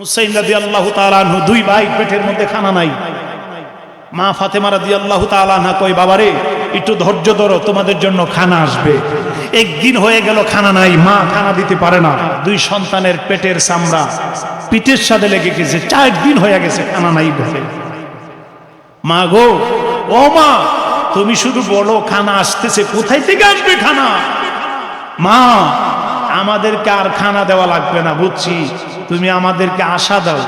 হুসাইন রাদিয়াল্লাহু তাআলা আনহু দুই ভাই পেটের মধ্যে খানা নাই। মা ফাতেমা রাদিয়াল্লাহু তাআলা আনহা কই, বাবারে একটু ধৈর্য ধরো, তোমাদের জন্য খানা আসবে। একদিন হয়ে গেল খানা নাই, মা খানা দিতে পারে না। দুই সন্তানের পেটের চামড়া পিঠের সাথে লেগে গেছে, 4 দিন হয়ে গেছে খানা নাই ঘরে। মা গো, ও মা, তুমি শুধু বলো খানা আসতেছে, কোথায় থেকে আসবে খানা? মা, আমাদেরকে আর খানা দেওয়া লাগবে না, বুঝছি, তুমি আমাদেরকে আশা দাও।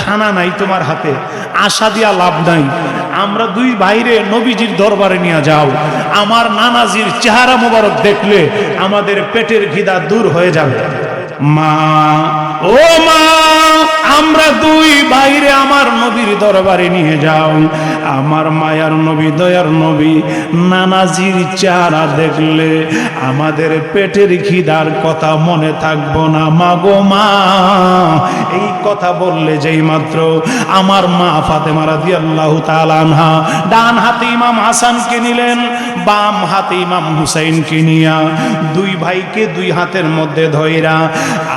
খানা নাই তোমার হাতে, আশা দিয়া লাভ নাই। আমরা দুই ভাইরে নবীজির দরবারে নিয়ে যাও, আমার নানাজির চেহারা মোবারক দেখলে আমাদের পেটের খিদা দূর হয়ে যাবে। মা, ও মা, আমরা দুই বাইরে আমার নবীর দরবারে নিয়ে যাও। আমার মায়ার নবী, দয়ার নবী নানাজির চেহারা দেখলে আমাদের পেটের খিদার কথা মনে থাকবো না। মা গো মা, এই কথা বললে যেই মাত্র আমার মা ফাতেমা রাদিয়াল্লাহু তাআলা আনহা ডান হাতে ইমাম হাসানকে নিলেন, বাম হাতে ইমাম হুসাইনকে নিয়া দুই ভাইকে দুই হাতের মধ্যে ধইরা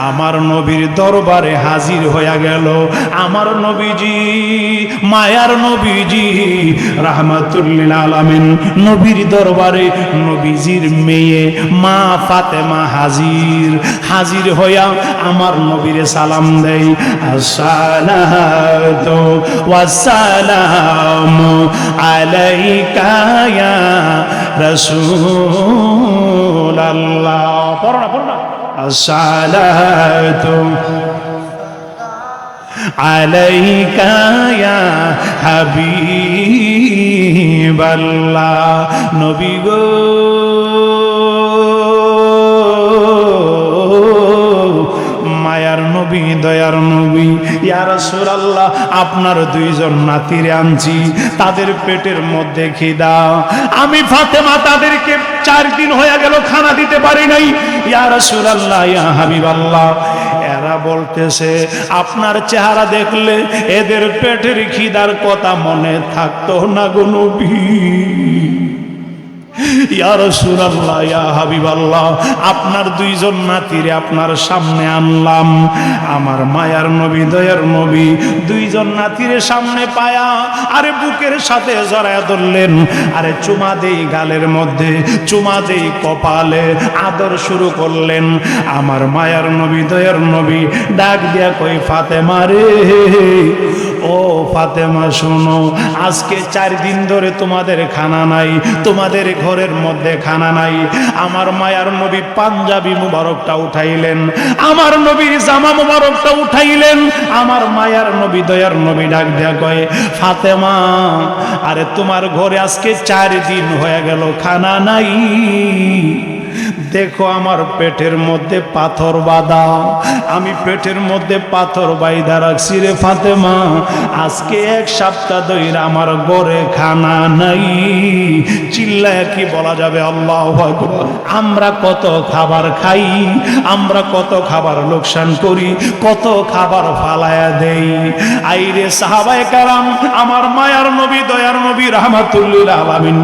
আমার নবীর দরবারে হাজির হইয়া গেল। আমার নবীজি, মায়ার নবীজি রাহমাতুল লিল আলামিন নবীর দরবারে নবীজির মেয়ে মা ফাতেমা হাজির হইয়া আমার নবীরে সালাম দেই, আসসালাতু ওয়াসসালামু আলাইকা ইয়া রাসূলুল্লাহ। পড়ো না, পড়ো না। আসসালাতু আলাইকা ইয়া হাবিবাল্লাহ। নবী গো, মায়ার নবী, দয়ার নবী, ইয়া রাসূলুল্লাহ, আপনার দুইজন নাতিরে আনছি, তাদের পেটের মধ্যে খিদা। আমি ফাতেমা তাদেরকে 4 দিন হয়ে গেল খানা দিতে পারি নাই। ইয়া রাসূলুল্লাহ, ইয়া হাবিবাল্লাহ, এরা বলতেছে আপনার চেহারা দেখলে এদের পেটের খিদার কথা মনে থাকতো না গো নবী। ইয়া রাসূলুল্লাহ, ইয়া হাবিবাল্লাহ, আপনার দুইজন নাতিরে আপনার সামনে আনলাম। আমার মায়ার নবী, দয়ার নবী দুইজন নাতিরে সামনে পায়া আরে বুকের সাথে জড়ায়া ধরলেন, আরে চুমা দেই গালের মধ্যে, চুমা দেই কপালে, আদর শুরু করলেন। আমার মায়ার নবী, দয়ার নবী ডাক দিয়া কই, ফাতেমা রে, ও ফাতেমা শোনো, আজকে 4 দিন ধরে তোমাদের খানা নাই, তোমাদের ঘরের মধ্যে খানা নাই। আমার মায়ার নবী পাঞ্জাবি মুবারকটা উঠাইলেন, আমার নবীর জামা মুবারকটা উঠাইলেন। আমার মায়ার নবী, দয়ার নবী ডাক দেয়া কয়, ফাতেমা, আরে তোমার ঘরে আজকে 4 দিন হয়ে গেল খানা নাই। দেখো আমার পেটের মধ্যে পাথর বাঁধা, আমি পেটের মধ্যে পাথর বাইধা রাখছি রে ফাতেমা, আজকে 1 সপ্তাহ ধরে আমার ঘরে খানা নাই। চিল্লায় কি বলা যাবে আল্লাহু আকবার? আমরা কত খাবার খাই, আমরা কত খাবার লোকসান করি, কত খাবার ফালায়া দেই। আইরে সাহাবায়ে কেরাম, আমার মায়ার নবী, দয়ার নবী রাহমাতুল লিল আলামিন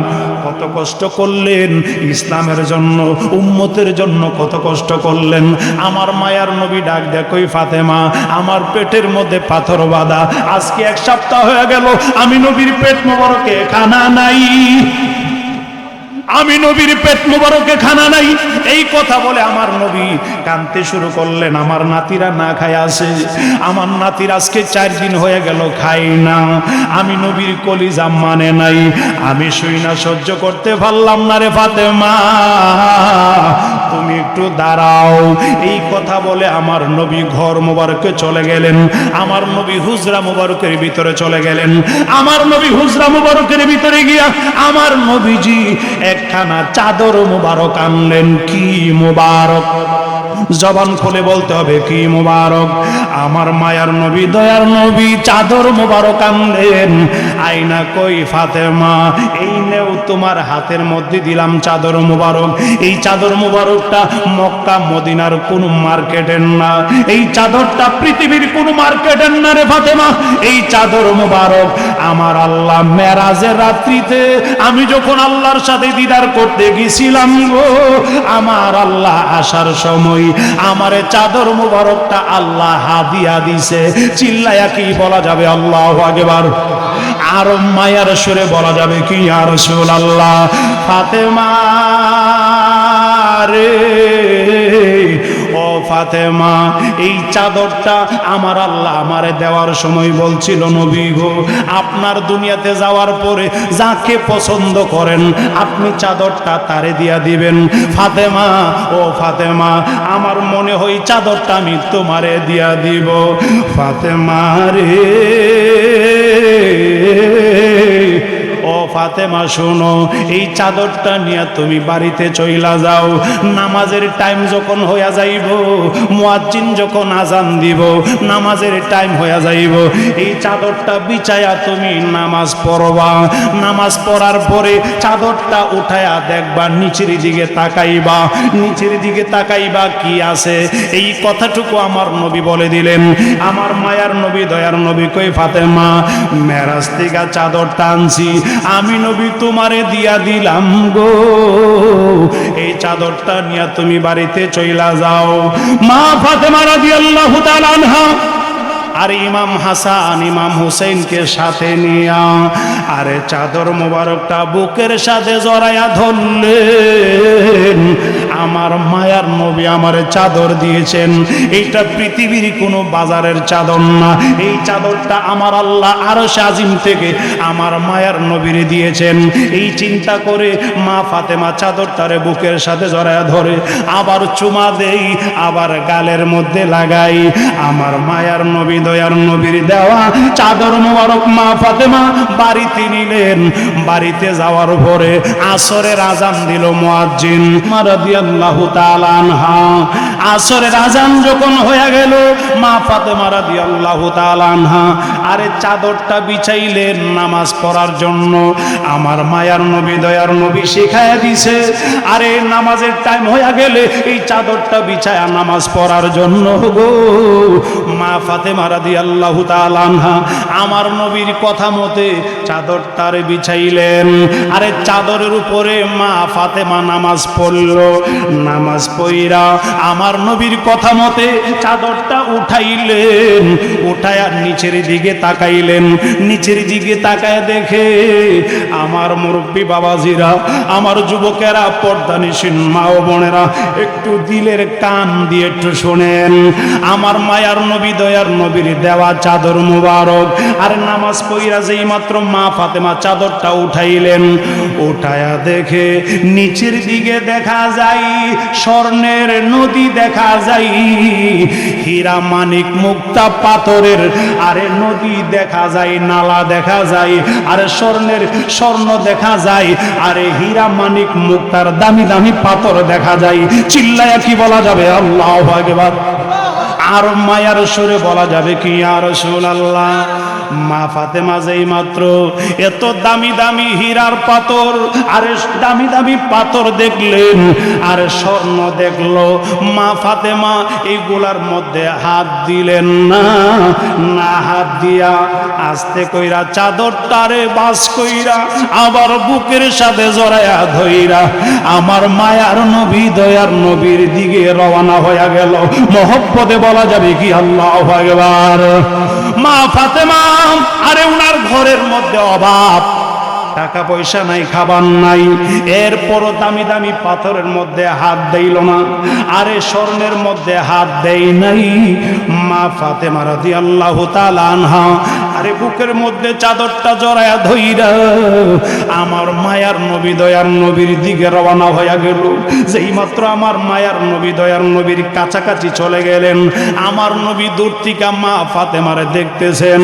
কত কষ্ট করলেন ইসলামের জন্য, উম্মতের জন্য কত কষ্ট করলেন। আমার মায়ার নবী ডাক দেয় কই, ফাতেমা, আমার পেটের মধ্যে পাথর বাঁধা, আজকে 1 সপ্তাহ হয়ে গেল আমি নবীর পেট মোবারকে খানা নাই, আমি নবীর পেট মোবারকে খানা নাই। এই কথা বলে আমার নবী কাঁদতে শুরু করলেন। আমার নাতিরা না খায় আছে, আমার নাতির আজকে 4 দিন হয়ে গেল খাই না, আমি নবীর কলিজা মানে নাই, আমি শুই না, সহ্য করতে পারলাম না রে ফাতেমা, তুমি একটু দাঁড়াও। এই কথা বলে আমার নবী ঘর মোবারকে চলে গেলেন, আমার নবী হুজরা মোবারকের ভিতরে চলে গেলেন। আমার নবী হুজরা মোবারকের ভিতরে গিয়া আমার নবীজি একখানা চাদর মুবারক আনলেন। কি মুবারক, জবান খুলে বলতে হবে কি মুবারক। আমার মায়ার নবী, দয়ার নবী চাদর মুবারক আনলেন। আইনা কই, ফাতেমা, এই নেও তোমার হাতের মধ্যে দিলাম চাদর মুবারক। এই চাদর মুবারকটা মক্কা মদিনার কোন মার্কেটের না, এই চাদরটা পৃথিবীর কোন মার্কেটের না রে ফাতেমা। এই চাদর মুবারক আমার আল্লাহ মেরাজের রাত্রিতে আমি যখন আল্লাহর সাথে দিদার করতে গেছিলাম গো, আমার আল্লাহ আসার সময় আমারে চাদর মুবারকটা আল্লাহ হাদিয়া দিছে। চিল্লায়া কি বলা যাবে আল্লাহু আকবার? আর মায়ার সুরে বলা যাবে কি ইয়া রাসূলুল্লাহ? ফাতেমা রে, ও ফাতেমা, এই চাদরটা আমার আল্লাহ আমারে দেওয়ার সময় বলছিল, নবী গো, আপনার দুনিয়াতে যাওয়ার পরে যাকে পছন্দ করেন আপনি চাদরটা তারে দিয়া দিবেন। ফাতেমা, ও ফাতেমা, আমার মনে হয় চাদরটা আমি তোমারে দিয়া দিব। ফাতেমা রে, ও ফাতেমা শোনো, এই চাদরটা নিয়ে তুমি বাড়িতে চইলা যাও। নামাজের টাইম যখন হইয়া যাইব, মুয়াজ্জিন যখন আজান দিব, নামাজের টাইম হইয়া যাইব, এই চাদরটা বিছায়া তুমি নামাজ পড়বা। নামাজ পড়ার পরে চাদরটা উঠায়া দেখবা, নিচের দিকে তাকাইবা, নিচের দিকে তাকাইবা কি আছে। এই কথাটুকু আমার নবী বলে দিলেন। আমার মায়ার নবী, দয়ার নবী কই, ফাতেমা, মেরাজ থেকে চাদরটা আনছি, আমি নবী তোমারে দিয়া দিলাম গো, এই চাদরটা নিয়ে তুমি বাড়িতে চইলা যাও। মা ফাতেমা রাদিয়াল্লাহু তাআলা আনহা আর ইমাম হাসান ইমাম হুসেনকে সাথে নিয়া আরে চাদর মোবারকটা বুকের সাথে জড়াইয়া ধরলেন। আমার মায়ার নবী আমারে চাদর দিয়েছেন, এইটা পৃথিবীর কোনো বাজারের চাদর না, এই চাদরটা আমার আল্লাহ আরশ আজিম থেকে আমার মায়ার নবীরে দিয়েছেন। এই চিন্তা করে মা ফাতেমা চাদরটারে বুকের সাথে জড়াইয়া ধরে, আবার চুমা দেই, আবার গালের মধ্যে লাগাই। আমার মায়ার নবী, দয়ার নবীর দেওয়া চাদর মোবারক মা ফাতেমা বাড়িতে নিলেন। বাড়িতে যাওয়ার পরে আসরের আজান দিল মুয়াজ্জিন রাদিয়াল্লাহু তাআলা আনহা। আসরের আজান যখন হয়ে গেল, মা ফাতেমা রাদিয়াল্লাহু তাআলা আনহা আরে চাদরটা বিছাইলেন নামাজ পড়ার জন্য। আমার মায়ার নবী, দয়ার নবী শিখায়া দিছে, আরে নামাজের টাইম হয়ে গেলে এই চাদরটা বিছায়া নামাজ পড়ার জন্য গো। মা ফাতেমা রাদিয়াল্লাহু তাআলা আনহা আমার নবীর কথা মতে চাদরটারে বিছাইলেন। আরে চাদরের উপরে মা ফাতেমা নামাজ পড়ল। নামাজ পড়া আমার নবীর কথা মতে চাদরটা উঠাইলেন, উঠায়া নিচের দিকে তাকাইলেন। নিচের দিকে তাকায় দেখে আমার মুরব্বী বাবাজিরা, আমার যুবকেরা, পর্দানিশীন মা ও বোনেরা, একটু দিলের কান দিয়ে একটু শোনেন। আমার মায়ার নবী, দয়ার নবীর দেওয়া চাদর মুবারক আর নামাজ পড়া যেই মাত্র মা ফাতেমা চাদরটা উঠাইলেন, উঠায়া দেখে নিচের দিকে দেখা যায় স্বর্ণের নদী দেখা যায়, হীরা মানিক মুক্তা পাথরের আরে নদী দেখা যায়, নালা দেখা যায়, আরে স্বর্ণ দেখা যায়, আরে হীরা মানিক মুক্তার দামি দামি পাথর দেখা যায়। চিল্লায়া কি বলা যাবে আল্লাহু আকবার? আর মায়ার সুরে বলা যাবে কি ইয়া রাসূলুল্লাহ? মা ফাতেমা যেই মাত্র এত দামি দামি হীরার পাথর আরে দামি দামি পাথর দেখলেন, আর স্বর্ণ দেখলো, মা ফাতেমা এইগুলার মধ্যে হাত দিলেন না। না হাত দিয়া আস্তে কইরা চাদরটারে বাস কইরা আবার বুকের সাথে জড়ায়া ধইরা আমার মায়ার নবী, দয়ার নবীর দিকে রওনা হয়ে গেল। মহব্বতে বলা যাবে কি আল্লাহু আকবার? মা ফাতেমা আরে উনার ঘরের মধ্যে অভাব, টাকা পয়সা নাই, খাবার নাই, এরপরও দামি দামি পাথরের মধ্যে হাত দেইল না, আরে স্বর্ণের মধ্যে হাত দেই নাই। মা ফাতেমা রাদিয়াল্লাহু তাআলা আনহা আরে বুকের মধ্যে চাদরটা জড়ায়া ধইরা আমার মায়ার নবী, দয়ার নবীর দিকে রওনা হয়ে গেল। যেই মাত্র আমার মায়ার নবী, দয়ার নবীর কাছাকাছি চলে গেলেন, আমার নবী দূর থেকে মা ফাতেমারে দেখতেছেন।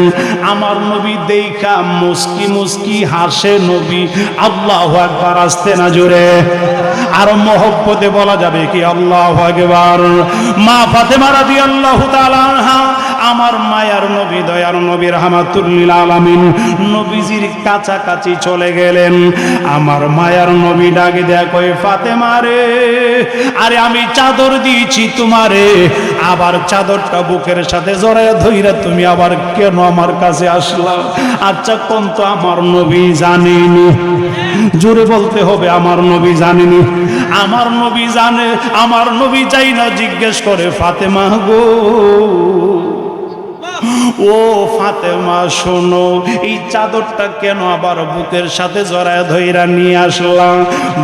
আমার নবী দেখা মুস্কি মুস্কি হাসে নবী। আল্লাহু আকবার, আসতে না জোরে, আর মহব্বতে বলা যাবে কি আল্লাহু আকবার? মা ফাতেমা রাদিয়াল্লাহু তাআলা আনহা আমার মায়ার নবী দয়ার নবী রাহমাতুল লিল আলামিন নবীজির কাছাকাছি চলে গেলেন। আমার মায়ার নবী ডাকে দেয়া কই ফাতেমা রে, আরে আমি চাদর দিয়েছি তোমারে, আবার চাদরটা বুকের সাথে জড়ায় ধইরা তুমি আবার কেন আমার কাছে আসলা? আচ্ছা কোন তো আমার নবী জানেনি? জোরে বলতে হবে, আমার নবী জানেনি? আমার নবী জানে। আমার নবী যাই না জিজ্ঞেস করে ফাতেমা গো, ও ফাতেমা শোনো, এই চাদরটা কেন আবার বুকের সাথে জড়ায় ধইরা নিয়ে আসলাম?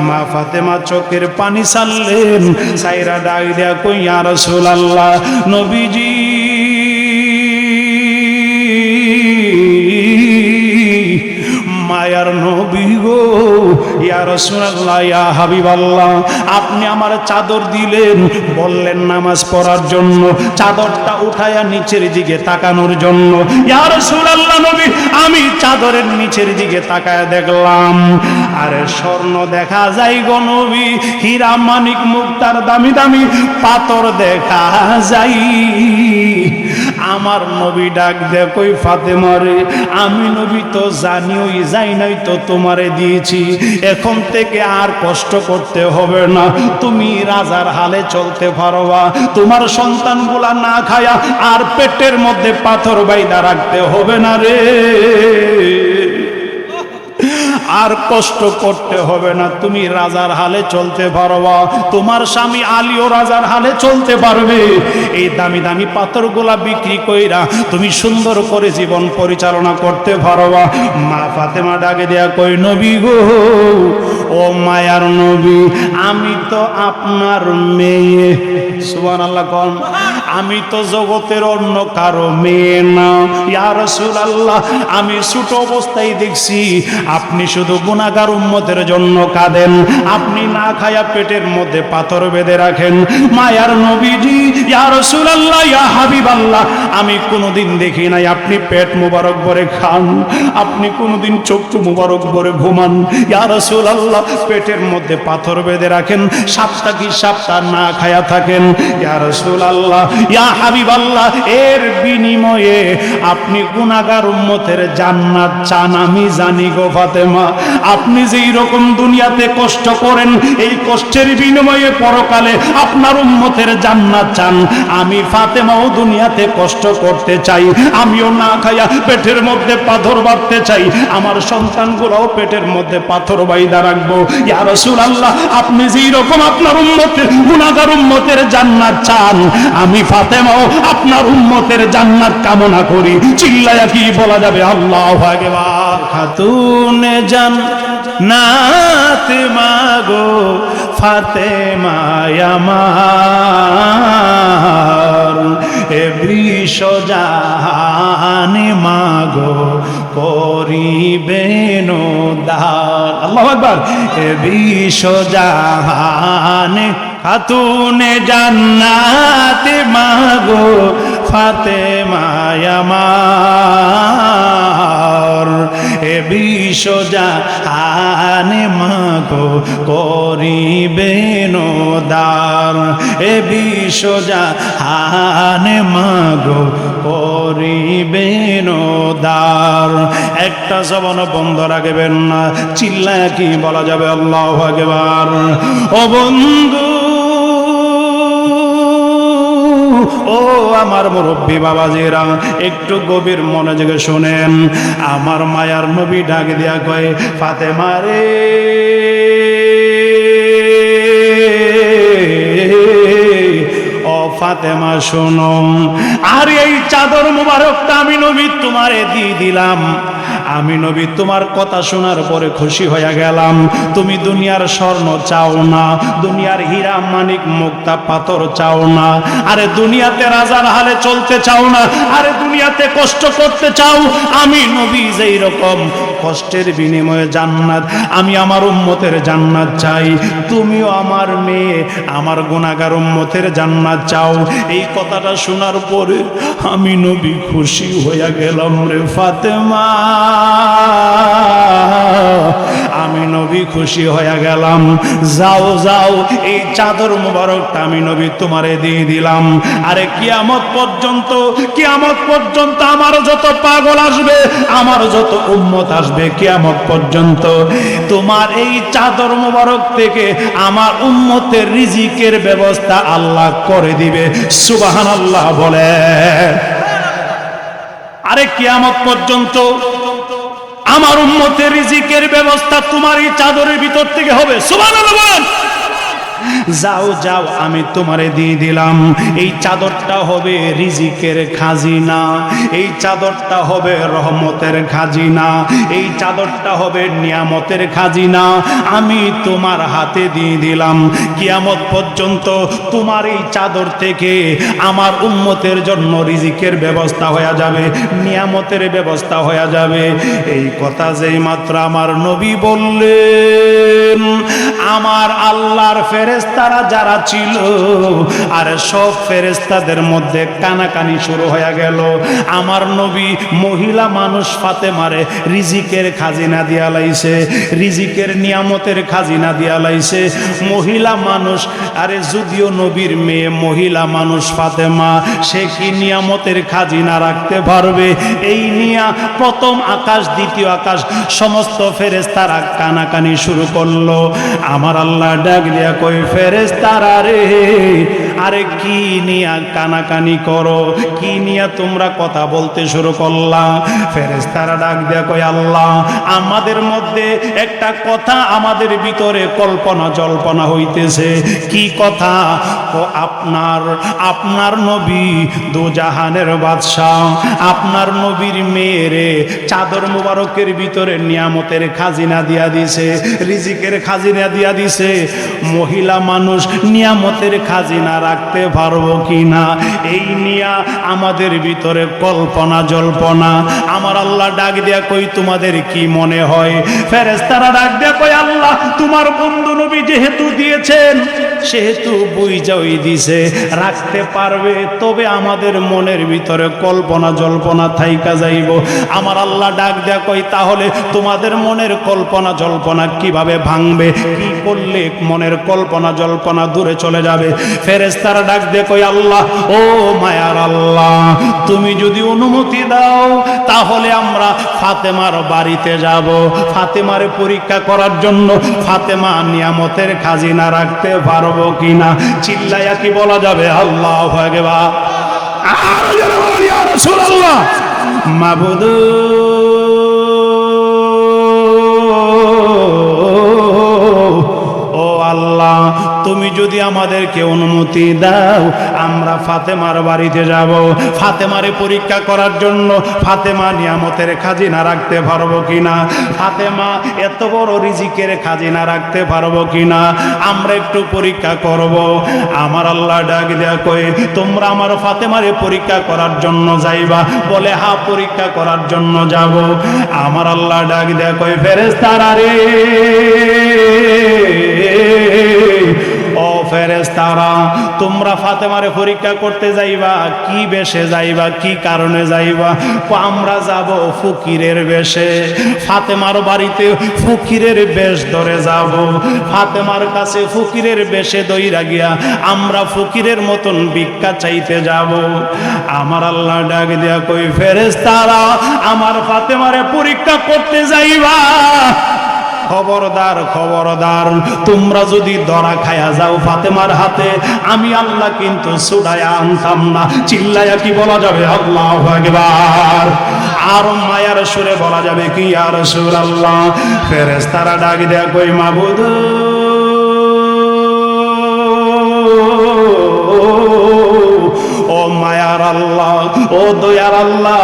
মা ফাতেমা চোখের পানি ছাড়লেন, সাইরা ডাক দেয়া কই ইয়া রাসূলুল্লাহ, নবীজি মায়ার নবী গো, ইয়া রাসূলুল্লাহ ইয়া হাবিবাল্লাহ, আপনি আমার চাদর দিলেন, বললেন নামাজ পড়ার জন্য, চাদরটা উঠায়া নিচের দিকে তাকানোর জন্য। ইয়া রাসূলুল্লাহ নবী, আমি চাদরের নিচের দিকে তাকায় দেখলাম, আরে স্বর্ণ দেখা যায় গো নবী, হীরা মানিক মুক্তার দামি দামি পাথর দেখা যায়। আমার নবী ডাক দে কই ফাতেমা রে, আমি নবী তো জানি ওই যাই নাই তো তোমারে দিয়েছি, এখন থেকে আর কষ্ট করতে হবে না, তুমি রাজার হালে চলতে পারবা, তোমার সন্তানগুলা না খায়া আর পেটের মধ্যে পাথর বাইদা রাখতে হবে না রে, আর কষ্ট করতে হবে না, তুমি রাজার হালে চলতে পারবা, তোমার স্বামী আলীও রাজার হালে চলতে পারবে। এই দামি দামি পাথরগুলা বিক্রি কইরা তুমি সুন্দর করে জীবন পরিচালনা করতে পারবা। মা ফাতেমা ডাকে দেয়া কই নবী গো, ও মায়ার নবী, আমি তো আপনার মেয়ে। সুবহানাল্লাহ কোন, আমি তো জগতের অন্য কারো মেয়ে না। ইয়া রাসূলুল্লাহ, আমি ছোট অবস্থায় দেখছি আপনি শুধু গুনাহগার উম্মতের জন্য কাঁদেন, আপনি না খায়া পেটের মধ্যে পাথর বেঁধে রাখেন। মায়ার নবীজি, ইয়া রাসূলুল্লাহ ইয়া হাবিবাল্লাহ, আমি কোনোদিন দেখি নাই আপনি পেট মোবারক ভরে খান, আপনি কোনোদিন চক্ষু মোবারক ভরে ঘুমান। ইয়া রাসূলুল্লাহ, পেটের মধ্যে পাথর বেঁধে রাখেন, সাতটা কি সাতটা না খায়া থাকেন। ইয়া রাসূলুল্লাহ ইয়া হাবিবাল্লাহ, এর বিনিময়ে আপনি গুনাহগার উম্মতের জান্নাত চান, আমি জানি গো ফাতেমা, আপনি যেই রকম দুনিয়াতে কষ্ট করেন, এই কষ্টের বিনিময়ে পরকালে আপনার উম্মতের জান্নাত চান। আমি ফাতেমাও দুনিয়াতে কষ্ট করতে চাই, আমিও না খায়া পেটের মধ্যে পাথর বাঁধতে চাই, আমার সন্তানগুলোও পেটের মধ্যে পাথর বাইদা রাখবো। ইয়া রাসূলুল্লাহ, আপনি যেই রকম আপনার উম্মতের গুনাহগার উম্মতের জান্নাত চান, আমি ফাতেমাও আপনার উম্মতের জান্নাত কামনা করি। চিল্লায়া কি বলা যাবে আল্লাহু আকবার। খাতুনে জান্নাত মাগো ফাতেমা আমার, এ বিশ্বজাহান মাগো করিবেন উদ্ধার। আল্লাহু আকবার। এ বিশ্বজাহান খাতুনে জান্নাত মাগো ফাতেমা আমার, এ বিশ্বজাহান মাগো করিবেন উদ্ধার, এ বিশ্বজাহান মাগো করিবেন উদ্ধার। একটা জবান বন্ধ রাখবেন না, চিল্লায় কি বলা যাবে আল্লাহু আকবার। ও বন্ধু, ও আমার মুরব্বী বাবাজিরা, একটু গভীর মনোযোগে শুনেন। আমার মায়ার নবী ডাক দিয়া কয় ফাতেমা রে, ও ফাতেমা শোনো, আর এই চাদর মুবারকটা আমি নবী তোমারে দিয়ে দিলাম, আমি নবী তোমার কথা শোনার পরে খুশি হয়ে গেলাম। তুমি দুনিয়ার স্বর্ণ চাও না, দুনিয়ার হীরা মানিক মুক্তা পাথর চাও না, আরে দুনিয়াতে রাজার হালে চলতে চাও না, আরে দুনিয়াতে কষ্ট করতে চাও। আমি নবী যেই রকম কষ্টের বিনিময়ে জান্নাত, আমি আমার উম্মতের জান্নাত চাই, তুমিও আমার মেয়ে আমার গুনাহগার উম্মতের জান্নাত চাও। এই কথাটা শোনার পরে আমি নবী খুশি হয়ে গেলাম রে ফাতেমা। আমি নবী খুশি হয়ে গেলাম। যাও যাও, এই চাদর মুবারকটা আমি নবী তোমারে দিয়ে দিলাম। আরে কিয়ামত পর্যন্ত আমার যত পাগল আসবে, আমার যত উম্মত আসবে, কিয়ামত পর্যন্ত তোমার এই চাদর মুবারক থেকে আমার উম্মতের রিজিকের ব্যবস্থা আল্লাহ করে দিবে। সুবহানাল্লাহ বলে। আরে কিয়ামত পর্যন্ত আমার উম্মতের রিজিকের ব্যবস্থা তোমার এই চাদরের ভিতর থেকে হবে। সুবহানাল্লাহ বলেন। যাও যাও, আমি তোমারে দিয়ে দিলাম। এই চাদরটা হবে রিজিকের খাজিনা, এই চাদরটা হবে রহমতের খাজিনা, এই চাদরটা হবে নিয়ামতের খাজিনা। আমি তোমার হাতে দিয়ে দিলাম। কিয়ামত পর্যন্ত তোমার এই চাদর থেকে আমার উম্মতের জন্য রিজিকের ব্যবস্থা হয়ে যাবে, নিয়ামতের ব্যবস্থা হয়ে যাবে। এই কথা যেই মাত্র আমার নবী বললেন, আমার আল্লাহর ফেরেশতারা যারা ছিল, আর সব ফেরেশতাদের মধ্যে কানাকানি শুরু হয়ে গেল। আমার নবী মহিলা মানুষ ফাতেমারে রিজিকের খাজিনা দিয়া লাইছে, রিজিকের নিয়ামতের খাজিনা দিয়া লাইছে। মহিলা মানুষ, আরে যদিও নবীর মেয়ে মহিলা মানুষ ফাতেমা, সে কি নিয়ামতের খাজিনা রাখতে পারবে? এই নিয়া প্রথম আকাশ দ্বিতীয় আকাশ সমস্ত ফেরেশতারা কানাকানি শুরু করলো। আমার আল্লাহ ডাক দিয়া কই, ফেরেশতারা রে, আরে কি নিয়া কানাকানি করো, কি নিয়া তোমরা কথা বলতে শুরু করলা? ফেরেশতারা ডাক দিয়া কই, আল্লাহ, আমাদের মধ্যে একটা কথা আমাদের ভিতরে কল্পনা জল্পনা হইতেছে। কি কথা? আপনার নবী দুজাহানের বাদশাহ, আপনার নবীর মেয়েরে চাদর মুবারকের ভিতরে নিয়ামতের খাজিনা দিয়া দিছে, রিজিকের খাজিনা দিয়া দিছে। মহিলা মানুষ নিয়ামতের খাজিনা রাখতে পারবো কিনা, এই নিয়া আমাদের ভিতরে কল্পনা জল্পনা। আমার আল্লাহ ডাক দিয়া কই, তোমাদের কি মনে হয়? ফেরেশতারা ডাক দিয়া কই, আল্লাহ, তোমার বন্ধু নবী যেহেতু দিয়েছেন, সেহেতু বুঝাই দিছে রাখতে পারবে, তবে আমাদের মনের ভিতরে কল্পনা জল্পনা থাইকা যাইব। আমার আল্লাহ ডাক দিয়া কই, তাহলে তোমাদের মনের কল্পনা জল্পনা কিভাবে ভাঙবে? কি করলে মনের কল্পনা জল্পনা দূরে চলে যাবে? ফেরেশতারা ডাক দিয়ে কই, আল্লাহ, ও মায়ার আল্লাহ, তুমি যদি অনুমতি দাও তাহলে আমরা ফাতেমার বাড়িতে যাব, ফাতেমার পরীক্ষা করার জন্য ফাতেমা নিয়ামতের খাজিনা রাখতে পারবো কিনা। চিল্লাইয়া কি বলা যাবে আল্লাহু আকবার? আর যারা বলেন ইয়া রাসূলুল্লাহ, মাবুদ আল্লাহ, তুমি যদি আমাদেরকে অনুমতি দাও, আমরা ফাতেমার বাড়িতে যাব, ফাতেমারে পরীক্ষা করার জন্য ফাতেমা নিয়ামতের খাজিনা রাখতে পারবো কিনা, ফাতেমা এত বড় রিজিকের খাজিনা রাখতে পারবো কিনা, আমরা একটু পরীক্ষা করব। আমার আল্লাহ ডাক দেয়া কই, তোমরা আমার ফাতেমারে পরীক্ষা করার জন্য যাইবা? বলে, হ্যাঁ, পরীক্ষা করার জন্য যাব। আমার আল্লাহ ডাক দেয়া কই, ফেরেশতারা রে, ও ফেরেশতারা, তোমরা ফাতেমারে পরীক্ষা করতে যাইবা, কি বেশে যাইবা, কি কারণে যাইবা? আমরা যাব ফকিরের বেশে, ফাতেমার বাড়িতে ফকিরের বেশ ধরে যাব, ফাতেমার কাছে ফকিরের বেশে দইরা গিয়া আমরা ফকিরের মতন ভিক্ষা চাইতে যাব। আমার আল্লাহ ডাক দিয়া কই, ফেরেশতারা, আমার ফাতেমারে পরীক্ষা করতে যাইবা, খবরদার খবরদার, তোমরা যদি ধরা খায়া যাও ফাতেমার হাতে, আমি আল্লাহ কিন্তু ছুড়াইয়া আনতাম না। চিল্লাইয়া কি বলা যাবে আল্লাহু আকবার? আর মায়ার সুরে বলা যাবে কি ইয়া রাসূলুল্লাহ? ফেরেশতারা ডাক দেয়া কই, মাবুদ, ও মায়ার আল্লাহ, ও দয়ার আল্লাহ,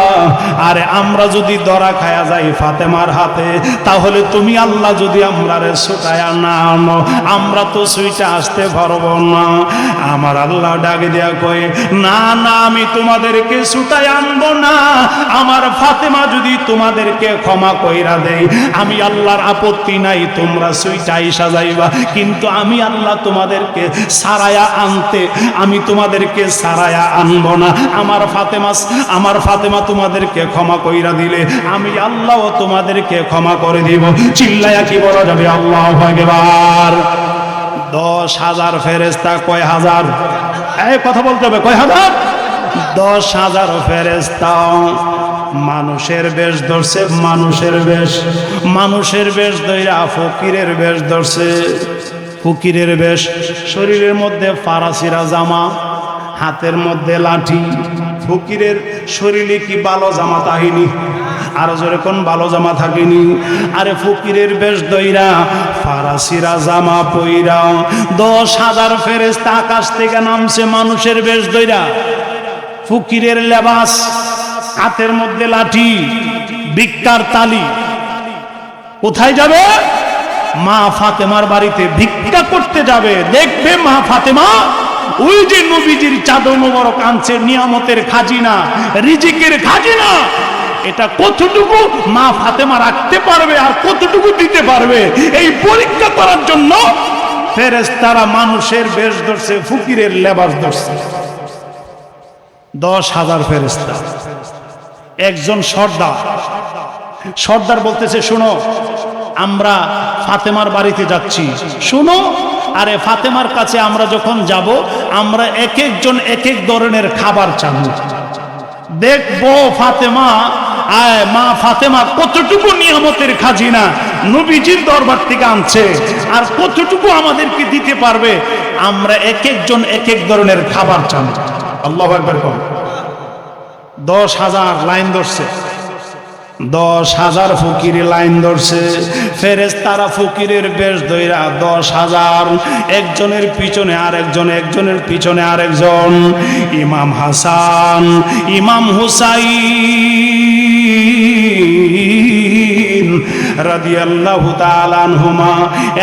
আরে আমরা যদি ধরা খায়া যাই ফাতেমার হাতে, তাহলে তুমি আল্লাহ যদি আমরারে ছুটায়া না আনো, আমরা তো ছুইটা আসতে পারবো না। আমার আল্লাহ ডাক দিয়া কই, না না, আমি তোমাদেরকে ছুটায় আনবো না, আমার ফাতেমা যদি তোমাদেরকে ক্ষমা কইরা দেই, আমি আল্লাহর আপত্তি নাই, তোমরা সুইটাই সাজাইবা, কিন্তু আমি আল্লাহ তোমাদেরকে সারায়া আনতে, আমি তোমাদেরকে সারায়া আনবো না। আমার ফাতেমা তোমাদেরকে ক্ষমা কইরা দিলে আমি আল্লাহও তোমাদেরকে ক্ষমা করে দিব। চিল্লায়া কি বলা যাবে আল্লাহু আকবার? 10,000 ফেরেশতা। কয় হাজার? এই কথা বলতে হবে, কয় হাজার? 10,000 ফেরেশতা মানুষের বেশ ধরছে, মানুষের বেশ ধইরা ফকিরের বেশ ধরছে, ফকিরের বেশ। শরীরের মধ্যে ফারাসিরা জামা, হাতের মধ্যে লাঠি। ফকিরের শরীরে কি ভালো জামা তাহিনি? আর জোরে কোন ভালো জামা থাকেনি? আরে ফকিরের বেশ দইরা ফারাসিরা জামা পইরা 10,000 ফেরেশতা আকাশ থেকে নামছে মানুষের বেশ দইরা, ফকিরের লেবাস, হাতের মধ্যে লাঠি, ভিক্ষার তালি। কোথায় যাবে? মা ফাতেমার বাড়িতে ভিক্ষা করতে যাবে। দেখবে মা ফাতেমা ওই যে নবীজির চাদর মোবারক আনছে, নিয়ামতের খাজিনা, রিজিকের খাজিনা, এটা কতটুকু মা ফাতেমা রাখতে পারবে আর কতটুকু দিতে পারবে, এই পরীক্ষা করার জন্য ফেরেশতারা মানুষের বেশ ধরছে, ফকিরের লেবাস ধরছে। 10,000 ফেরেশতা। একজন সর্দার বলতেছে, শোনো আমরা ফাতেমার বাড়িতে যাচ্ছি, শোনো। আরে ফাতেমার কাছে আমরা যখন যাব, আমরা এক একজন এক এক ধরনের খাবার চাবো, দেখবো মা ফাতেমা কতটুকু নিয়ামতের খাজিনা নবীজির দরবার থেকে আনছে আর কতটুকু আমাদেরকে দিতে পারবে। আমরা এক একজন এক এক ধরনের খাবার চাবো। আল্লাহু আকবার। 10,000 লাইন ধরছে, 10,000 ফকির লাইন ধরছে। ফেরেশতারা ফকিরের বেশ ধইরা 10,000, একজনের পিছনে আরেকজন, একজনের পিছনে আরেকজন। ইমাম হাসান, ইমাম হুসাইন রাদিয়াল্লাহু তাআলা আনহুমা,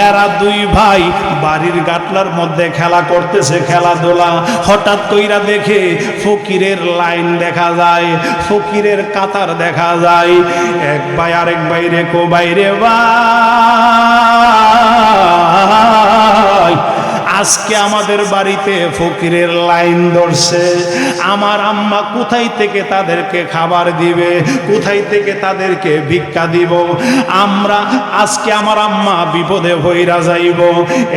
এরা দুই ভাই বাড়ির গাটলার মধ্যে খেলা করতেছে, খেলাধুলা। হঠাৎ কইরা দেখে ফকিরের লাইন দেখা যায়, ফকিরের কাতার দেখা যায়। এক ভাই আরেক ভাই রে কো বাইরে ভাই, আজকে আমাদের বাড়িতে ফকিরের লাইন ধরছে। আমার আম্মা কোথায় থেকে তাদেরকে খাবার দিবে, কোথায় থেকে তাদেরকে ভিক্ষা দিব? আমরা আজকে আমার আম্মা বিপদে হইরা যাইব।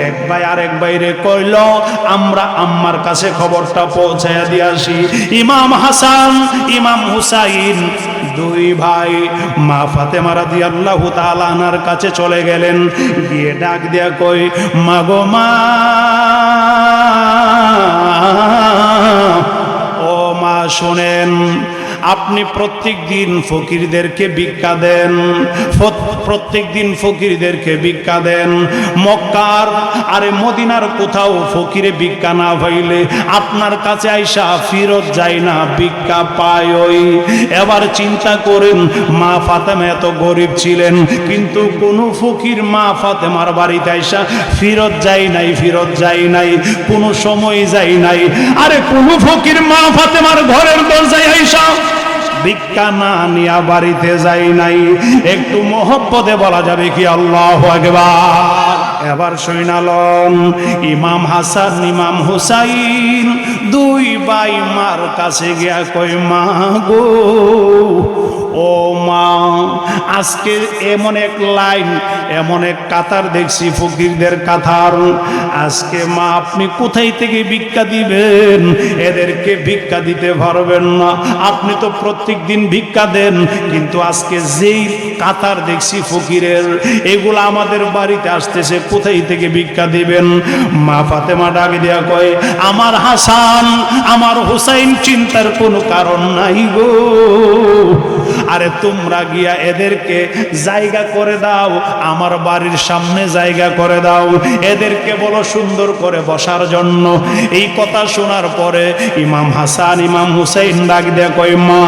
এক ভাই আরেক ভাইরে কইল, আমরা আম্মার কাছে খবরটা পৌঁছায়া দিয়ে আসি। ইমাম হাসান, ইমাম হুসাইন দুই ভাই মা ফাতেমা রাদিয়াল্লাহু তাআলা আনহার কাছে চলে গেলেন। গিয়ে ডাক দিয়া কই, মা গো মা, ও মা শোনেন, আপনি প্রত্যেক দিন ফকিরদেরকে ভিক্ষা দেন, প্রত্যেক দিন ফকিরদেরকে ভিক্ষা দেন। মক্কার আরে মদিনার কোথাও ফকিরে ভিক্ষা না পাইলে আপনার কাছে আইসা ফিরত যায় না, ভিক্ষা পায় ওই। এবার চিন্তা করেন, মা ফাতেমা এত গরিব ছিলেন, কিন্তু কোন ফকির মা ফাতেমার বাড়িতে আইসা ফিরত যায় নাই, কোনো সময় যায় নাই। আরে কোন ফকির মা ফাতেমার ঘরের দরজায় আইসা ভিক্ষা না নিয়া বাড়িতে যাই নাই। একটু মহব্বতে বলা যাবে কি আল্লাহু আকবার? এবার শুনালন, ইমাম হাসান ইমাম হুসাইন দুই ভাই মার কাছে গিয়া কই, মা গো, ও মা, আজকে এমন এক লাইন, এমন এক কাতার দেখছি, ফকিরদের কাতার। আজকে মা আপনি কোথায় থেকে ভিক্ষা দিবেন? এদেরকে ভিক্ষা দিতে পারবেন না, আপনি তো প্রত্যেক দিন ভিক্ষা দেন, কিন্তু আজকে যেই কাতার দেখছি ফকিরের, এগুলো আমাদের বাড়িতে আসতেছে, কোথায় থেকে ভিক্ষা দিবেন? মা ফাতেমা ডাক দিয়া কয়, আমার হাসান আমার হুসাইন চিন্তার কোনো কারণ নাই গো। আরে তোমরা গিয়া এদেরকে জায়গা করে দাও, আমার বাড়ির সামনে জায়গা করে দাও, এদেরকে বলো সুন্দর করে বসার জন্য। এই কথা শোনার পরে ইমাম হাসান ইমাম হুসাইন ডাক দেয়া কয়, মা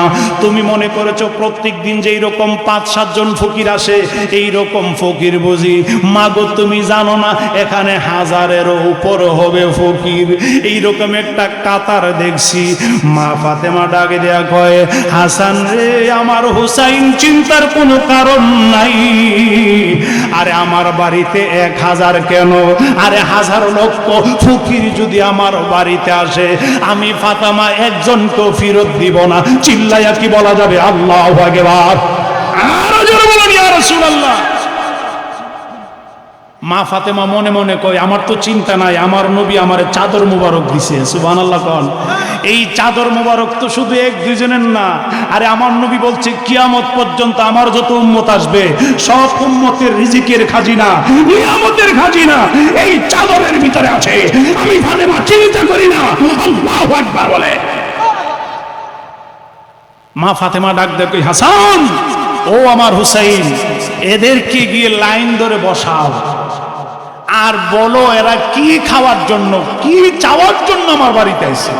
তুমি মনে করেছো প্রত্যেক দিন যেই রকম 5-7 জন ফকির আসে এই রকম ফকির বুঝি? মা গো তুমি জানো না, এখানে 1000-এরও উপর হবে ফকির। এইরকম একটা কাতার দেখছি। মা ফাতেমা ডাক দেয়া কয়, হাসান রে আমার হুসাইন চিন্তার কোনো কারণ নাই। আরে আমার বাড়িতে 1000 কেন, আরে হাজার লক্ষ ফকির যদি আমার বাড়িতে আসে, আমি ফাতেমা একজনকেও ফেরত দিব না। চিল্লাইয়া কি বলা যাবে আল্লাহু আকবার? আরো জোরে বলুন ইয়া রাসূলুল্লাহ। মা ফাতেমা মনে মনে কয় আমার তো চিন্তা নাই, আমার নবী আমারে চাদর মুবারক দিছে। সুবহানাল্লাহ কোন। এই চাদর মুবারক তো শুধু এক দুইজনের না, আরে আমার নবী বলছে কিয়ামত পর্যন্ত আমার যত উম্মত আসবে সব উম্মতের রিজিকের খাজিনা, নিয়ামতের খাজিনা এই চাদরের ভিতরে আছে। আমি ফাতেমা চিন্তা করি না। আল্লাহু আকবার বলে। মা ফাতেমা ডাক দেয়, কই হাসান, ও আমার হুসাইন, এদেরকে গিয়ে লাইন ধরে বসাও আর বলো এরা কি খাওয়ার জন্য, কি চাওয়ার জন্য আমার বাড়িতে আসছে।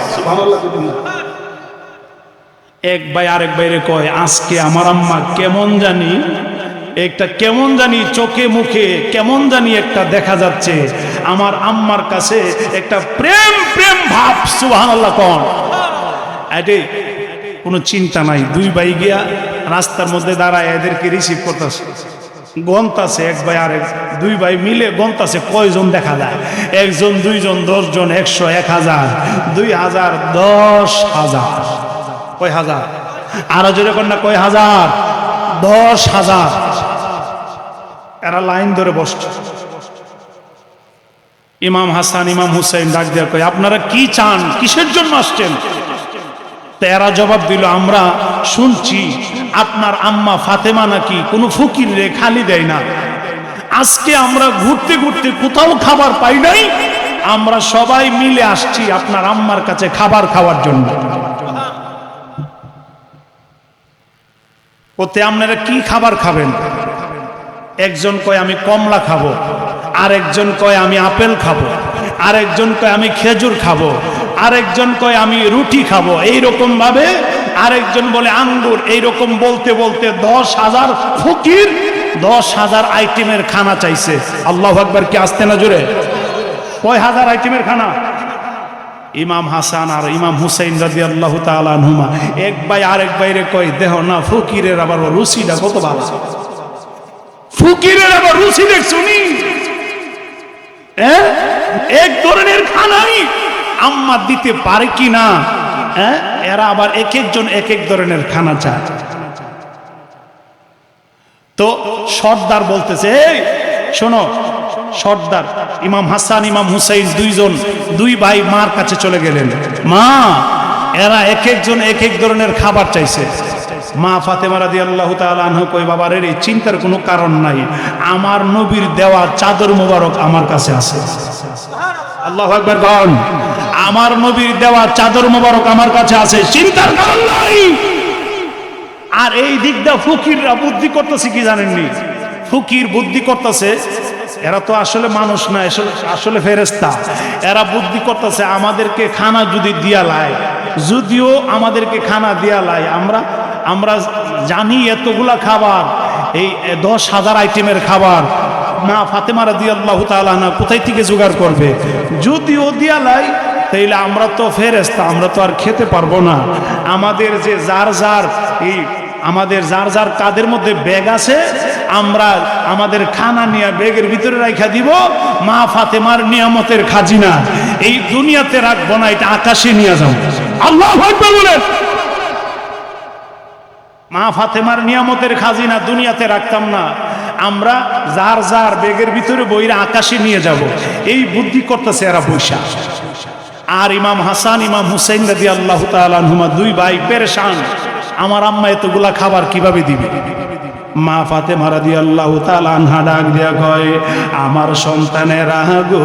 এক ভাই আরেক ভাইরে কয়, আজকে আমার আম্মা কেমন জানি কেমন জানি চোখে মুখে কেমন জানি একটা দেখা যাচ্ছে, আমার আম্মার কাছে একটা প্রেম প্রেম ভাব। সুবহানাল্লাহ কোন। এটি কোনো চিন্তা নাই। দুই ভাই গিয়া রাস্তার মধ্যে দাঁড়ায় এদেরকে রিসিভ করতেছে, গন্তাছে। এক ভাই আরেক দুই ভাই মিলে গন্তাছে কয়জন দেখা যায়। 1 জন 2 জন 10 জন 100 1000 2000 10,000। কয় হাজার? আরো জোরে কর না, কয় হাজার? 10,000। এরা লাইন ধরে বসছে। ইমাম হাসান ইমাম হুসাইন ডাক দেয়া কয়, আপনারা কি চান, কিসের জন্য আসছেন? এরা জবাব দিল, আমরা শুনছি আপনার আম্মা ফাতেমা নাকি কোনো ফকির রে খালি দেয় না। আজকে আমরা ঘুরতে ঘুরতে কোথাও খাবার পাই নাই, আমরা সবাই মিলে আসছি আপনার আম্মার কাছে খাবার খাওয়ার জন্য। ওতে আপনারা কি খাবার খাবেন? একজন কয় আমি কমলা খাবো, আরেকজন কয় আমি আপেল খাবো, আরেকজন কয় আমি খেজুর খাবো, আরেকজন কয় আমি রুটি খাবো। এইরকম ভাবে আরেকজন বলে আঙ্গুর। এইরকম বলতে বলতে 10,000 ফকির 10,000 আইটেমের খানা চাইছে। আল্লাহু আকবার। কি আসতে না জোরে? কয় হাজার আইটেমের খানা? ইমাম হাসান আর ইমাম হুসাইন রাদিয়াল্লাহু তাআলা আনহুমা এক ভাই আরেক ভাইরে কয়, দেহ না ফকিরের আবার রুচিটা কত ভালো, ফকিরের আবার রুচি দেখছুনি। এক ধরনের খানাই আম্মা দিতে পারে কি না? এরা আবার এক একজন এক এক ধরনের খানা চায়। তো সর্দার বলতেছে, এই শোনো সর্দার, ইমাম হাসান ইমাম হুসাইন দুই ভাই মার কাছে চলে গেলেন। মা, এরা এক একজন এক এক ধরনের খাবার চাইছে। মা ফাতেমা রাদিয়াল্লাহু তাআলা আনহা কই, বাবা রে, চিন্তার কোনো কারণ নাই, আমার নবীর দেওয়া চাদর মোবারক আমার কাছে আছে। আল্লাহু আকবার বল। আমার নবীর দেওয়া চাদর মোবারক আমার কাছে আছে, চিন্তার কারণ নাই। আর এই দিকটা ফকিররা বুদ্ধি করতেছে কি জানেননি? ফকির বুদ্ধি করতেছে, এরা তো আসলে মানুষ না, আসলে ফেরেশতা। এরা বুদ্ধি করতেছে আমাদেরকে খানা যদি দিয়া লাই, যদিও আমাদেরকে খানা দিয়া লাই, আমরা জানি এতগুলা খাবার, এই 10,000 আইটেমের খাবার মা ফাতেমা রাদিয়াল্লাহু তাআলা আনহা কোথায় থেকে জোগাড় করবে? যদিও দিয়া লাই, তাইলে আমরা তো ফেরেশতা, আমরা তো আর খেতে পারবো না। আমাদের যে যার যার কাদের মধ্যে ব্যাগ আছে, আমরা আমাদের খানা নিয়ে ব্যাগের ভিতরে রাখা দিব। মা ফাতেমার নিয়ামতের খাজিনা এই দুনিয়াতে রাখবো না, এটা আকাশে নিয়ে যাবো। আল্লাহু আকবার বলেন। মা ফাতেমার নিয়ামতের খাজিনা দুনিয়াতে রাখতাম না, আমরা যার যার ব্যাগের ভিতরে বইরা আকাশে নিয়ে যাব। এই বুদ্ধি করতেছে এরা বৈশা। আর ইমাম হাসান ইমাম হুসাইন রাদিয়াল্লাহু তাআলা আনহুমা দুই ভাই পেরেশান, আমার আম্মা এতগুলা খাবার কিভাবে দিবে? মা ফাতেমা রাদিয়াল্লাহু তাআলা আনহা ডাক দিয়া কয়, আমার সন্তানেরা গো,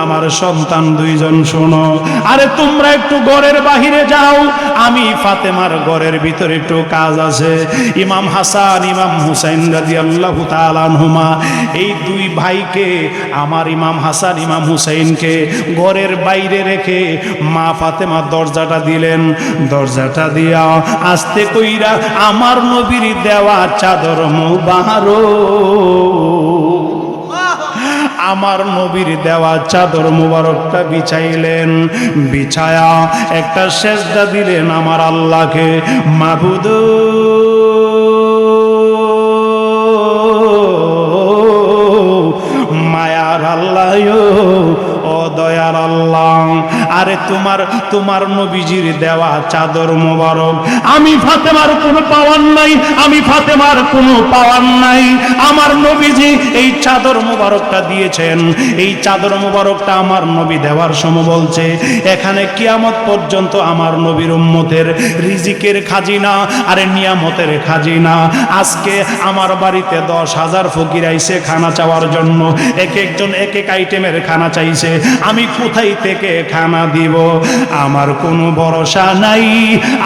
আমার সন্তান দুইজন শোনো, আরে তোমরা একটু ঘরের বাহিরে যাও, আমি ফাতেমার ঘরের ভিতরে একটু কাজ আছে। ইমাম হাসান ইমাম হুসাইন রাদিয়াল্লাহু তাআলা আনহুমা এই দুই ভাইকে, আমার ইমাম হাসান ইমাম হুসাইনকে ঘরের বাইরে রেখে মা ফাতেমা দরজাটা দিলেন। দরজাটা দিয়া আস্তে কইরা আমার নবীর দেওয়া চাদর মুবারক আমার নবীর দেওয়া চাদর মুবারকটা বিছাইলেন, বিছায়া একটা সেজদা দিলেন আমার আল্লাহকে। মাবুদ মায়ার আল্লাহ ও দয়ার আল্লাহ, আরে তোমার নবীজির দেওয়া চাদর মোবারক, আমি ফাতেমার কোনো পাওয়ার নাই, আমি ফাতেমার কোনো পাওয়ার নাই। আমার নবীজি এই চাদর মোবারকটা দিয়েছেন, এই চাদর মোবারকটা আমার নবী দেওয়ার সময় বলছে এখানে কিয়ামত পর্যন্ত আমার নবীর উম্মতের রিজিকের খাজিনা আরে নিয়ামতের খাজিনা। আজকে আমার বাড়িতে 10,000 ফকির আইছে খানা চাওয়ার জন্য, এক একজন এক এক আইটেমের খানা চাইছে, আমি কোথায় থেকে খানা দিব? আমার কোনো ভরসা নাই,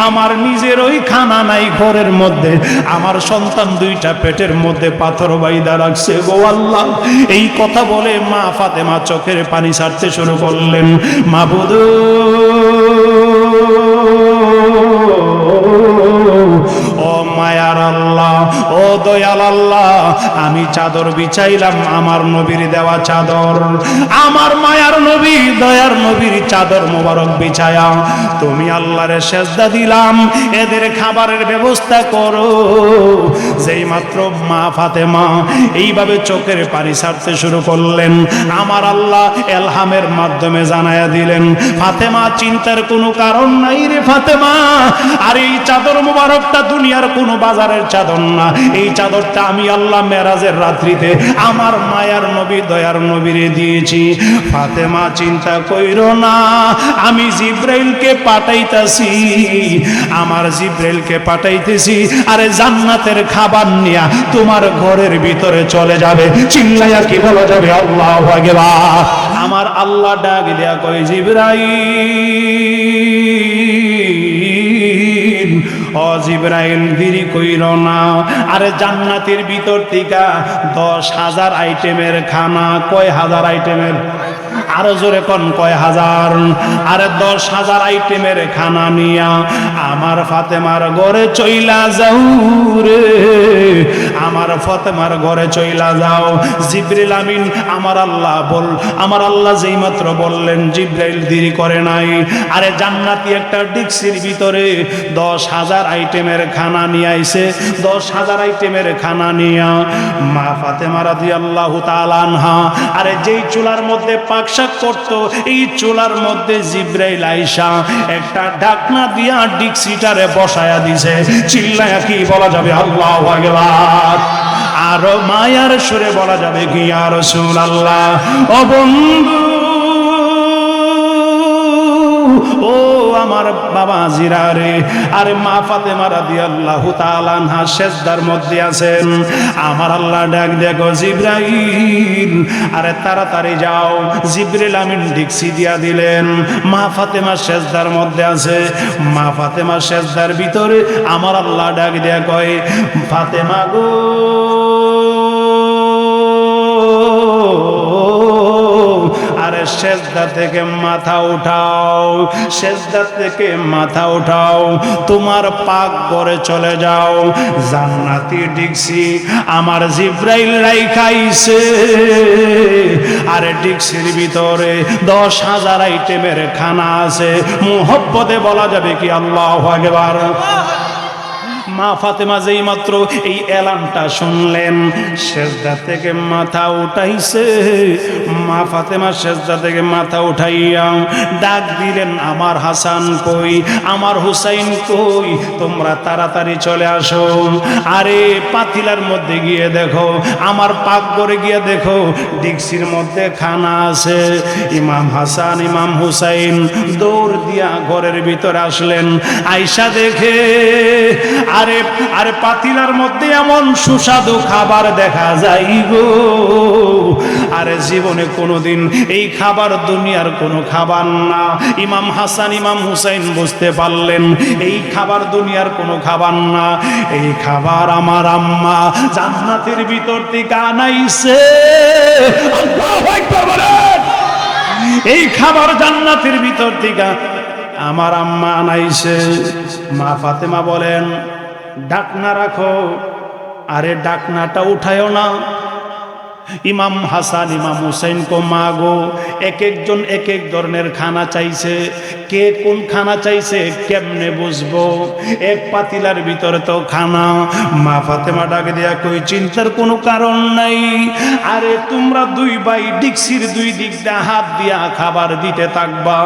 আমার নিজের ওই খানা নাই ঘরের মধ্যে, আমার সন্তান দুইটা পেটের মধ্যে পাথর বাইদা রাখছে গো আল্লাহ। এই কথা বলে মা ফাতেমা চোখের পানি ছাড়তে শুরু করলেন। মাবুদ ও মায়ার আল্লাহ, ও দয়াল আল্লাহ, আমি চাদর বিছাইলাম আমার নবীর দেওয়া চাদর, আমার মায়ার নবী দয়ার নবীর চাদর মোবারক বিছায়া তুমি আল্লাহরে সেজদা দিলাম, এদের খাবারের ব্যবস্থা করো। যেই মাত্র মা ফাতেমা এইভাবে চোখের পানি ছাড়তে শুরু করলেন, আমার আল্লাহ এলহামের মাধ্যমে জানায়া দিলেন, ফাতেমা চিন্তার কোনো কারণ নাই রে ফাতেমা, আর এই চাদর মোবারকটা দুনিয়ার কোনো বাজারের চাদর না, এই চাদরটা আমি আল্লাহ মেরাজের রাত্রিতে আমার মায়ার নবী দয়ার নবীরে দিয়েছি। ফাতেমা চিন্তা কইরো না, আমি জিব্রাইলকে পাঠাইতাছি, আমার জিব্রাইলকে পাঠাইতেছি, আরে জান্নাতের খাবার নিয়া তোমার ঘরের ভিতরে চলে যাবে। চিল্লাইয়া কি বলা যাবে আল্লাহু আকবার। আমার আল্লাহ ডাক দিয়া কই জিব্রাইল, ও জিব্রাইল দেরি কইর না, আরে জান্নাতের ভিতর থেকে 10,000 আইটেমের খানা, কয় হাজার আইটেমের, আরো জোরে কোন কয় হাজার, আরে 10,000 আইটেমের খানা নিয়া আমার ফাতেমার ঘরে চইলা যাও রে, আমার ফাতেমার ঘরে চইলা যাও। জিবরিল আমিন আমার আল্লাহ যেই মাত্র বললেন, জিব্রাইল দেরি করে নাই, আরে জান্নাতি একটা ডিক্সির ভিতরে 10,000 আইটেমের খানা নিয়ে আইছে। 10,000 আইটেমের খানা নিয়া মা ফাতেমা রাদিয়াল্লাহু তাআলা আনহা আরে যেই চুলার মধ্যে পাক শাক করতো, এই চুলার মধ্যে জিব্রাইল আইসা একটা ঢাকনা দিয়া ডিক্সিটারে বসায়া দিছে। চিল্লায়া কি বলা যাবে আল্লাহু আকবার। আর মায়ার সুরে বলা যাবে কি ইয়া রাসূলুল্লাহ, ও বন্ধু, ও আমার বাবা জিরারে, আরে মা ফাতেমা রাদিয়াল্লাহু তাআলা আনহা সেজদার মধ্যে আছেন। আমার আল্লাহ ডাক দেখো জিব্রাইল, আরে তাড়াতাড়ি যাও। জিবরিল আমিন ডিক্সি দিয়া দিলেন, মা ফাতেমা সেজদার মধ্যে আছে। মা ফাতেমা সেজদার ভিতরে আমার আল্লাহ ডাক দিয়া কয়, ফাতেমা গো, আরে সেজদা থেকে মাথা উঠাও, সেজদা থেকে মাথা উঠাও, তোমার পাক ঘরে চলে যাও। জান্নাতি ডিক্সি আমার জিব্রাইল রাইখাইছে, আরে ডিক্সির ভিতরে 10,000 আইটেমের খানা আছে। মুহব্বতে বলা যাবে কি আল্লাহু আকবার। মা ফাতেমা যেই মাত্র এই এলানটা শুনলেন, সেজদা থেকে মাথা উঠাইছে। মা ফাতেমা সেজদা থেকে মাথা উঠাইয়া ডাক দিলেন, আমার হাসান কই, আমার হুসাইন কই, তোমরা তাড়াতাড়ি চলে আসো। আরে পাতিলার মধ্যে গিয়ে দেখো, আমার পাক ঘরে গিয়ে দেখো ডিক্সির মধ্যে খানা আছে। ইমাম হাসান ইমাম হুসাইন দৌড় দিয়া ঘরের ভিতরে আসলেন। আয়সা দেখে আরে আরে পাতিলার মধ্যে এমন সুস্বাদু খাবার দেখা যায় গো, আরে জীবনে কোনোদিন এই খাবার দুনিয়ার কোনো খাবার না। ইমাম হাসান ইমাম হুসাইন বুঝতে পারলেন এই খাবার দুনিয়ার কোনো খাবার না, এই খাবার আমার আম্মা জান্নাতের ভিতর থেকে আনাইছে। আল্লাহু আকবার বলেন। এই খাবার জান্নাতের ভিতর থেকে আমার আম্মা আনাইছে। মা ফাতেমা বলেন, ডাকনা রাখো, আরে ডাকনাটা উঠায়ও না, ইমাম হাসান ইমাম হুসাইন কো মাগো এক একজন এক এক ধরনের খানা চাইছে। কে কোন খানা চাইছে কেমনে বুঝবো? এক পাতিলার ভিতরে তো খানা। মা ফাতেমা ডাকে দিয়া কই চিন্তার কোনো কারণ নাই। আরে তোমরা দুই ভাই ডিক্সির দুই দিক দিয়ে হাত দিয়া খাবার দিতে থাকবা।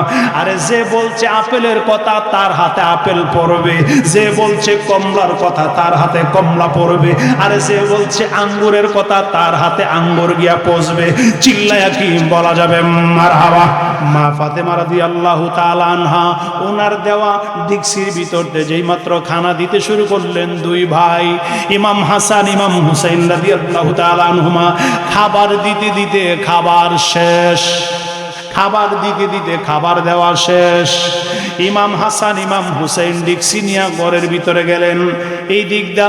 আরে যে বলছে আপেলের কথা তার হাতে আপেল পড়বে, যে বলছে কমলার কথা তার হাতে কমলা পড়বে, আরে যে বলছে আঙ্গুরের কথা তার হাতে আঙ্গুর গিয়া পৌঁছবে। চিল্লায়া কি বলা যাবে মারহাবা? মা ফাতেমা রাদিয়াল্লাহু তাআলা আনহা ওনার দেওয়া ডিক্সির ভিতর দিয়ে যেই মাত্র খানা দিতে শুরু করলেন, দুই ভাই ইমাম হাসান ইমাম হুসাইন রাদিয়াল্লাহু তাআলা আনহুমা খাবার দিতে দিতে খাবার শেষ, খাবার দিতে দিতে খাবার দেওয়া শেষ। ইমাম হাসান ইমাম হুসাইন ডিক্সি নিয়ে ঘরের ভিতরে গেলেন। এই দিক দা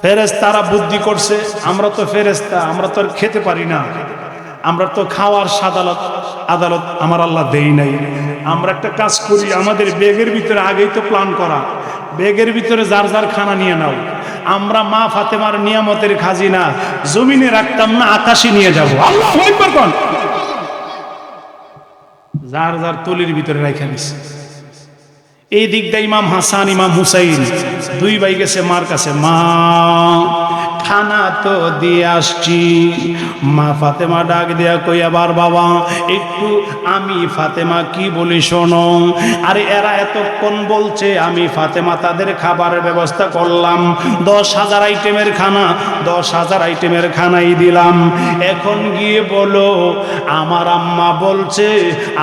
ফেরেশতারা বুদ্ধি করছে, আমরা তো ফেরেশতা, আমরা তো আর খেতে পারি না, আমরা তো খাওয়ার আদালত আমার আল্লাহ দেই নাই। আমরা একটা কাজ করি, আমাদের ব্যাগের ভিতরে আগেই তো প্ল্যান করা, ব্যাগের ভিতরে যার যার খানা নিয়ে নাও। আমরা মা ফাতেমার নিয়ামতের খাজিনা জমিনে রাখতাম না, আকাশে নিয়ে যাব। আল্লাহু আকবার কোন, যার যার তলির ভিতরে রেখে দিছে। এই দিকটা ইমাম হাসান ইমাম হুসাইন দুই ভাই গেছে মার কাছে, মা খানা তো দিয়ে আসছি। মা ফাতেমা ডাক দিয়া কই আবার বাবা একটু আমি ফাতেমা কি বলি শোনো। আরে এরা এতক্ষণ বলছে, আমি ফাতেমা তাদের খাবারের ব্যবস্থা করলাম, 10,000 আইটেমের খানা, 10,000 আইটেমের খানাই দিলাম। এখন গিয়ে বলো আমার আম্মা বলছে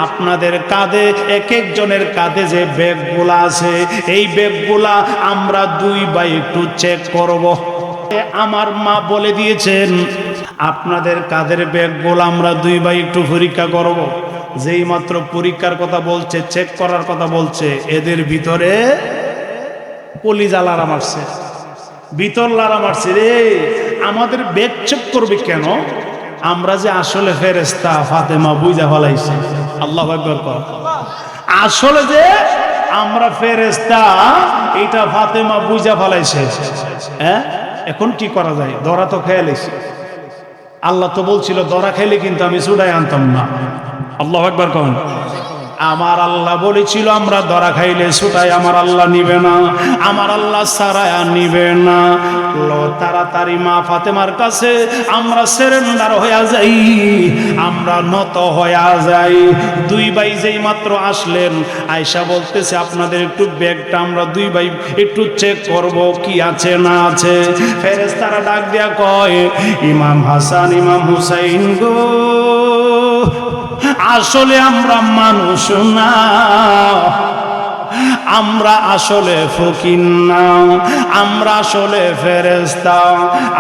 আপনাদের কাঁধে এক একজনের কাঁধে যে ব্যাগগুলা আছে এই ব্যাগগুলা আমরা দুই ভাই একটু চেক করব। আমার মা বলে দিয়েছেন আপনাদের কাঁধের ব্যাগগুলো আমরা দুই ভাই একটু পরীক্ষা করব। যেই মাত্র পরীক্ষার কথা বলছে, চেক করার কথা বলছে, এদের ভিতরে কলিজা লাড়া মারছে, ভিতর লাড়া মারছে। রে আমাদের ব্যাগ চেক করবে কেন? আমরা যে আসলে ফেরেশতা ফাতেমা বুঝা ফেলাইছে। আল্লাহু আকবার কর। আসলে যে আমরা ফেরেশতা এটা ফাতেমা বুঝা ফেলাইছে। হ্যাঁ, এখন কি করা যায়? দরা তো খেয়ে লেছি। আল্লাহ তো বলছিল দরা খেলে কিন্তু আমি চুড়াই আনতাম না। আল্লাহু আকবার কোন। আমার আল্লাহ বলেছিল আমরা দরা খাইলে ছুটাই আমার আল্লাহ নিবে না, আমার আল্লাহ সারায়া নিবে না। তাড়াতাড়ি মা ফাতেমার কাছে আমরা সারেন্ডার হয়ে যাই, আমরা নত হয়ে যাই। দুই ভাই যেই মাত্র আসলেন, আয়েশা বলতেছে আপনাদের একটু ব্যাগটা আমরা দুই ভাই একটু চেক করব কি আছে না আছে। ফেরেশতারা ডাক দিয়া কয় ইমাম হাসান ইমাম হুসাইন গো, আসলে আমরা মানুষ না, আমরা আসলে ফকির না, আমরা আসলে ফেরেশতা।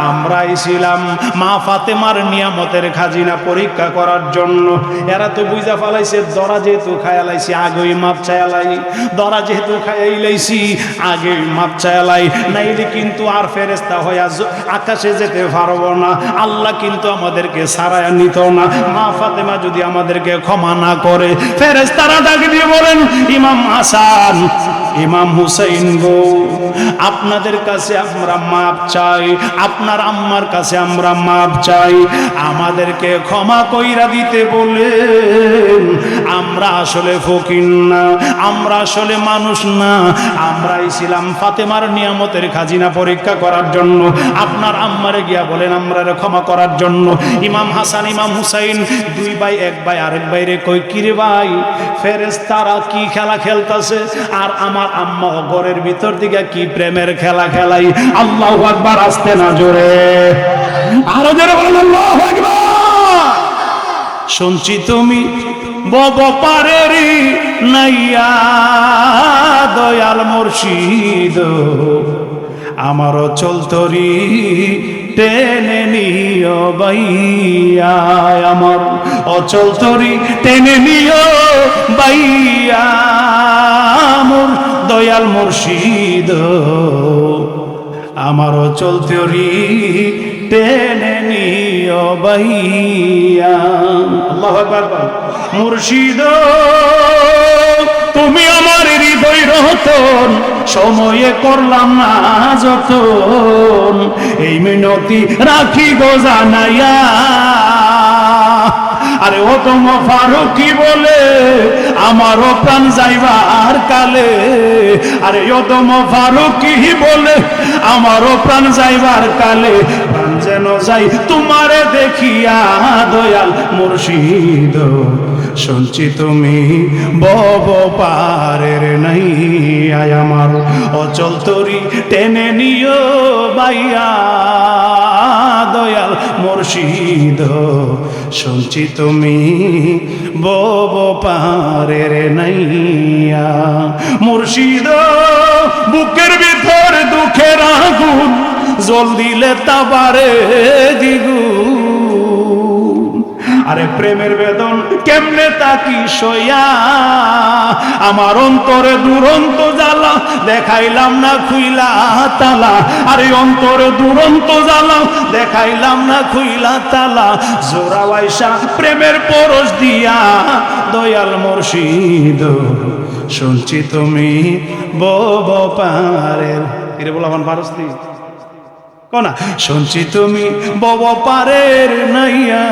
আমরাই ছিলাম মা ফাতেমার নিয়ামতের খাজিনা পরীক্ষা করার জন্য। এরা তো বুঝা ফেলাইছে দরা যেহেতু খায়ালাইছি আগেই মাপ চায়ালাই, দরা যেহেতু খাইলাইছি আগেই মাপ চায়ালাই, নাইলে কিন্তু আর ফেরেশতা হইয়া আকাশে যেতে পারবো না। আল্লাহ কিন্তু আমাদেরকে সারায়া নিত না। মা ফাতেমা যদি আমাদেরকে ক্ষমা না করে, ফেরেশতারা ডাক দিয়ে বলেন ইমাম হাসান ইমাম হুসাইন গো, আপনাদের কাছে আমরা মাপ চাই, আপনার আম্মার কাছে আমরা মাপ চাই, আমাদেরকে ক্ষমা কইরা দিতে বলেন। আমরা আসলে ফকির না, আমরা আসলে মানুষ না, আমরাই ছিলাম ফাতেমার নিয়ামতের খাজিনা পরীক্ষা করার জন্য। আপনার আম্মারে গিয়া বলেন আমরা ক্ষমা করার জন্য। ইমাম হাসান ইমাম হুসাইন দুই ভাই, এক ভাই আরেক ভাইরে কই কিরে ভাই ফেরেশতারা কি খেলা খেলতাছে আর আমার আম্মা ঘরের ভিতর দিকে কি প্রেমের খেলা খেলাই। আল্লাহু আকবার, আস্তে না জোরে, আরো জোরে বলেন আল্লাহু আকবার। শুনছি তুমি বব পারের নাইয়া দয়াল মুর্শিদ, আমার চলতরি টেনে নিও বাইয়া, আমার অচল তরি টেনে নিও বাইয়া, মোর দয়াল মুর্শিদ, আমার অচল তরি টেনে নিও বাইয়া। আল্লাহু আকবার। মুর্শিদ তুমি আমার হৃদয় রতন, সময়ে করলাম না যতন, এই মিনতি রাখি গো জানাইয়া। আরে ও তোম ফারুকি বলে আমারও প্রাণ যাইবার কালে, আরে ও তোম ফারুকি বলে আমারও প্রাণ যাইবার কালে, প্রাণ যেন যাই তোমারে দেখিয়া দয়াল মুর্শিদ, শুনছি তুমি বব পারের নাই, আয় আমার অচল তরি টেনে নিও বাইয়া দয়াল মুর্শিদ, শুনছি তুমি বব পারের নাইয়া। মুর্শিদ বুকের ভিতর দুঃখের আগুন, জল দিলে তাবারে দ্বিগুণ, আরে প্রেমের বেদন কেমনে তাকি সইয়া, আমার অন্তরে দুরন্ত জ্বালা, দেখাইলাম না খুইলা তালা, আরে অন্তরে দুরন্ত জ্বালা, দেখাইলাম না খুইলা তালা, জোড়া বাইসা প্রেমের পরশ দিয়া দয়াল মুর্শিদ, শুনছি তুমি বব পারের, এরে বলা আমার পারস্তি কোনা, শুনছি তুমি বব পারের নাইয়া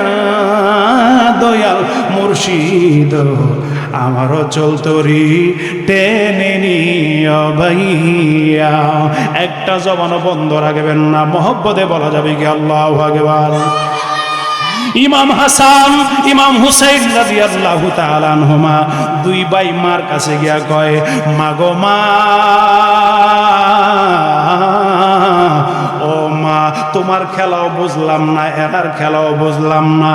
দয়াল মুর্শিদ, আমারও চলতরি টেনে নিও ভাইয়া। একটা জবানও বন্ধ রাখবেন না, মহব্বতে বলা যাবে কি আল্লাহু আকবার। ইমাম হাসান ইমাম হুসাইন রাদিয়াল্লাহু তাআলা আনহুমা দুই ভাই মার কাছে গিয়া কয়, মা গো মা, ও মা, তোমার খেলাও বুঝলাম না, এরার খেলাও বুঝলাম না,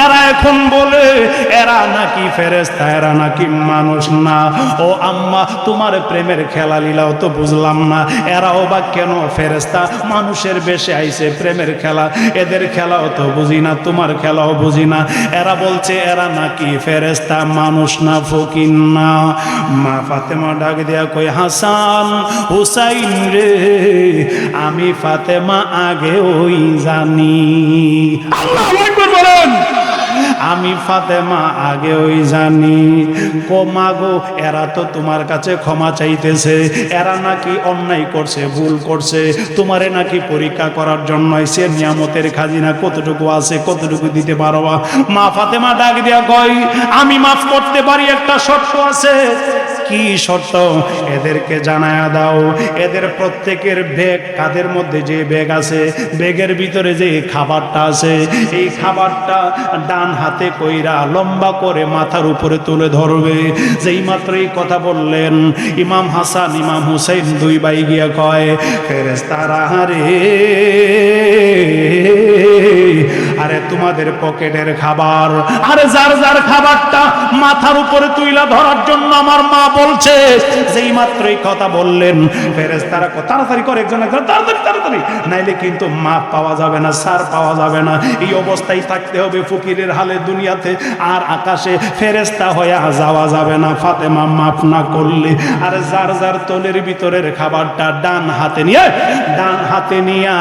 এরা এখন বলে এরা নাকি ফেরেশতা, এরা নাকি মানুষ না। ও আম্মা, তোমার প্রেমের খেলা লীলাও তো বুঝলাম না, এরাও বা কেন ফেরেশতা মানুষের বেশে আইছে প্রেমের খেলা, এদের খেলাও তো বুঝি না, তোমার খেলাও বুঝি না। এরা বলছে এরা নাকি ফেরেশতা, মানুষ না, ফকির না। মা ফাতেমা ডাক দিয়া কই, হাসান হুসাইন রে, আমি ফাতেমা আগে ওই জানি। আল্লাহু আকবার বলেন, আমি ফাতেমা আগে ওই জানি। মাগো, এরা তো তোমার কাছে ক্ষমা চাইতেছে, এরা নাকি অন্যায় করছে, ভুল করছে, তোমারে নাকি পরীক্ষা করার জন্য সে নিয়ামতের খাজিনা কতটুকু আছে, কতটুকু দিতে পারবা। মা ফাতেমা ডাক দিয়া কয়, আমি মাফ করতে পারি, একটা শর্ত আছে। কি শর্ত? এদেরকে জানায়া দাও, এদের প্রত্যেকের ব্যাগ, কাদের মধ্যে যে ব্যাগ আছে, ব্যাগের ভিতরে যে খাবারটা আছে, এই খাবারটা ডান হাতে কইরা লম্বা করে মাথার উপরে তুলে ধরবে। যেই মাত্র এই কথা বললেন, ইমাম হাসান ইমাম হুসাইন দুই ভাই গিয়া কয়, ফেরেশতারা রে, আরে তোমাদের পকেটের খাবার, আরে যার যার খাবারটা মাথার উপরে তুইলা ধরার জন্য আমার মা বলছে। যেই মাত্র এই কথা বললেন, ফেরেশতারা তাড়াতাড়ি করে, একজন একজন তাড়াতাড়ি তাড়াতাড়ি, নাইলে কিন্তু মাপ পাওয়া যাবে না, সার পাওয়া যাবে না। এই অবস্থায় থাকতে হবে ফকিরের হালে দুনিয়াতে, আর আকাশে ফেরেশতা হয়ে যাওয়া যাবে না ফাতেমা মাফ না করলে। আর যার যার তোলের ভিতরের খাবারটা ডান হাতে নিয়ে, ডান হাতে নিয়া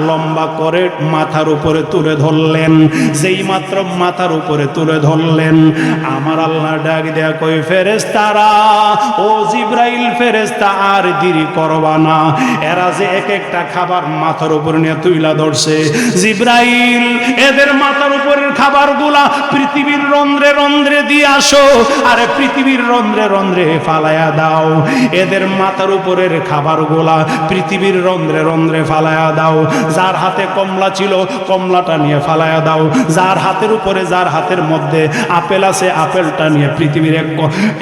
লম্বা করে মাথার উপরে তুলে ধরলেন। যেই মাত্র মাথার উপরে তুলে ধরলেন, আমার আল্লাহ ডাক দেয়া কই, ফেরেশতারা, ও জিব্রাইল ফেরেশতা, আর দেরি করবা না, এরা যে এক একটা খাবার মাথার উপরে নিয়ে তুইলা ধরছে, জিব্রাইল এদের মাথার উপরের খাবারগুলা পৃথিবীর রন্ধ্রে রন্ধ্রে দিয়ে আসো, আরে পৃথিবীর রন্ধ্রে রন্ধ্রে ফালায়া দাও। এদের মাথার উপরের খাবারগুলা পৃথিবীর রন্ধ্রে রন্ধ্রে ফালায়া দাও। যার হাতে কমলা ছিল, কমলাটা নিয়ে ফালায়া দাও। যার হাতের উপরে, যার হাতের মধ্যে আপেল আছে, আপেলটা নিয়ে পৃথিবীর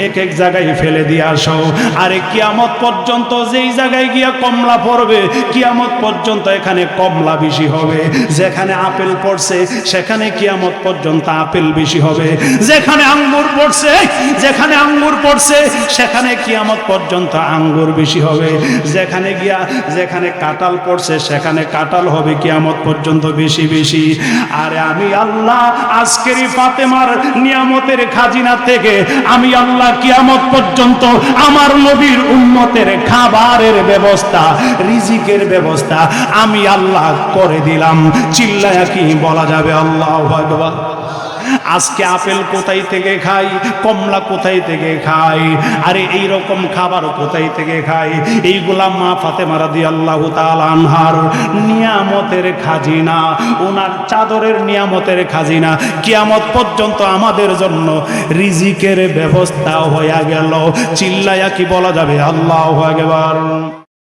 এক এক জায়গায় ফেলে দিয়ে আসো। আরে কিয়ামত পর্যন্ত যেই জায়গায় গিয়া কমলা পড়বে, কিয়ামত পর্যন্ত এখানে কমলা বেশি হবে। যেখানে আপেল পড়ছে সেখানে কিয়ামত পর্যন্ত আপেল বেশি হবে। যেখানে আঙ্গুর পড়ছে, যেখানে আঙ্গুর পড়ছে সেখানে কিয়ামত পর্যন্ত আঙ্গুর বেশি হবে। যেখানে গিয়া, যেখানে কাঁঠাল পড়ছে সেখানে কাঁঠাল হবে কিয়ামত পর্যন্ত বেশি বেশি। আরে আমি আল্লাহ আজকের ফাতেমার নিয়ামতের খাজিনা থেকে আমি আল্লাহ কিয়ামত পর্যন্ত আমার নবীর উম্মতের খাবারের ব্যবস্থা, রিজিকের ব্যবস্থা আমি আল্লাহ করে দিলাম। চিল্লায়া কি বলা যাবে আল্লাহু আকবার? আজকে আপেল কোথায় থেকে খাই, কমলা কোথায় থেকে খাই, আরে এই রকম খাবার কোথায় থেকে খাই? এইগুলা মা ফাতেমা রাদিয়াল্লাহু তাআলা আনহার নিয়ামতের খাজিনা, ওনার চাদরের নিয়ামতের খাজিনা। কিয়ামত পর্যন্ত আমাদের জন্য রিজিকের ব্যবস্থা হয়ে গেল। চিল্লায়া কি বলা যাবে আল্লাহু আকবার?